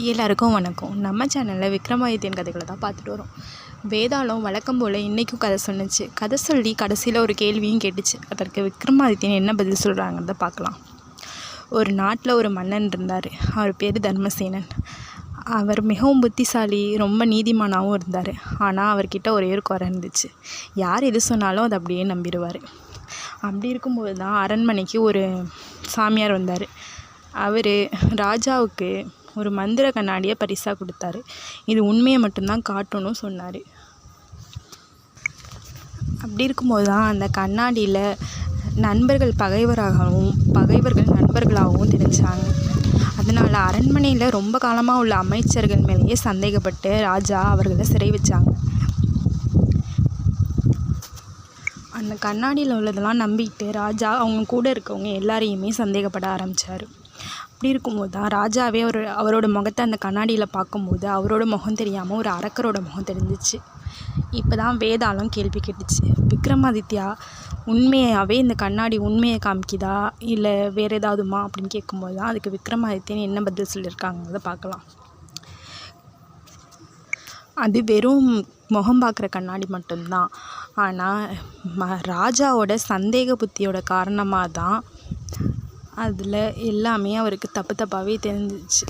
எல்லாருக்கும் வணக்கம். நம்ம சேனலில் விக்ரமாதித்யன் கதைகளை தான் பார்த்துட்டு வரோம். வேதாளம் வழக்கம் போல் இன்றைக்கும் கதை சொன்னிச்சு. கதை சொல்லி கடைசியில் ஒரு கேள்வியும் கேட்டுச்சு. அதற்கு விக்ரமாதித்யன் என்ன பதில் சொல்கிறாங்கிறத பார்க்கலாம். ஒரு நாட்டில் ஒரு மன்னன் இருந்தார். அவர் பேர் தர்மசேனன். அவர் மிகவும் புத்திசாலி, ரொம்ப நீதிமானாகவும் இருந்தார். ஆனால் அவர்கிட்ட ஒரே ஒரு குறை இருந்துச்சு. யார் எது சொன்னாலும் அதை அப்படியே நம்பிடுவார். அப்படி இருக்கும்போது தான் அரண்மனைக்கு ஒரு சாமியார் வந்தார். அவர் ராஜாவுக்கு ஒரு மந்திர கண்ணாடியை பரிசாக கொடுத்தாரு. இது உண்மையை மட்டும்தான் காட்டணும்னு சொன்னார். அப்படி இருக்கும்போது தான் அந்த கண்ணாடியில் நண்பர்கள் பகைவராகவும் பகைவர்கள் நண்பர்களாகவும் தெரிஞ்சாங்க. அதனால் அரண்மனையில் ரொம்ப காலமாக உள்ள அமைச்சர்கள் மேலேயே சந்தேகப்பட்டு ராஜா அவர்களை சிறை வச்சாங்க. அந்த கண்ணாடியில் உள்ளதெல்லாம் நம்பிக்கிட்டு ராஜா அவங்க கூட இருக்கவங்க எல்லாரையுமே சந்தேகப்பட ஆரம்பித்தார். அப்படி இருக்கும்போது தான் ராஜாவே அவரோட முகத்தை அந்த கண்ணாடியில் பார்க்கும்போது அவரோட முகம் தெரியாமல் ஒரு அரக்கரோட முகம் தெரிஞ்சிச்சு. இப்போ தான் வேதாளம் கேள்வி கேட்டுச்சு. விக்ரமாதித்யா, உண்மையாகவே இந்த கண்ணாடி உண்மையை காமிக்குதா இல்லை வேறு ஏதாவதுமா அப்படின்னு கேட்கும்போது தான் அதுக்கு விக்ரமாதித்யன் என்ன பதில் சொல்லியிருக்காங்கிறத பார்க்கலாம். அது வெறும் முகம் பார்க்குற கண்ணாடி மட்டும்தான். ஆனால் ராஜாவோட சந்தேக புத்தியோட காரணமாக தான் அதில் எல்லாமே அவருக்கு தப்பாகவே தெரிஞ்சிச்சு.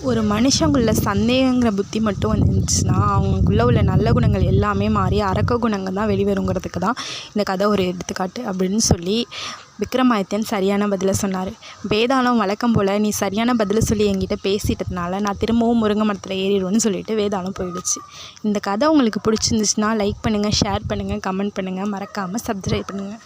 ஒரு மனுஷங்குள்ள சந்தேகங்கிற புத்தி மட்டும் வந்துருந்துச்சுன்னா அவங்களுக்குள்ளே உள்ள நல்ல குணங்கள் எல்லாமே மாறி அரக்க குணங்கள் தான் வெளிவருங்கிறதுக்கு தான் இந்த கதை ஒரு எடுத்துக்காட்டு அப்படின்னு சொல்லி விக்ரமாதித்யன் சரியான பதிலை சொன்னார். வேதாளம் வழக்கம் போல் நீ சரியான பதிலை சொல்லி என்கிட்ட பேசிட்டதுனால நான் திரும்பவும் முருங்கை மரத்தில் ஏறிடுவேன்னு சொல்லிட்டு வேதாளம் போயிடுச்சு. இந்த கதை உங்களுக்கு பிடிச்சிருந்துச்சுன்னா லைக் பண்ணுங்கள், ஷேர் பண்ணுங்கள், கமெண்ட் பண்ணுங்கள், மறக்காமல் சப்ஸ்கிரைப் பண்ணுங்கள்.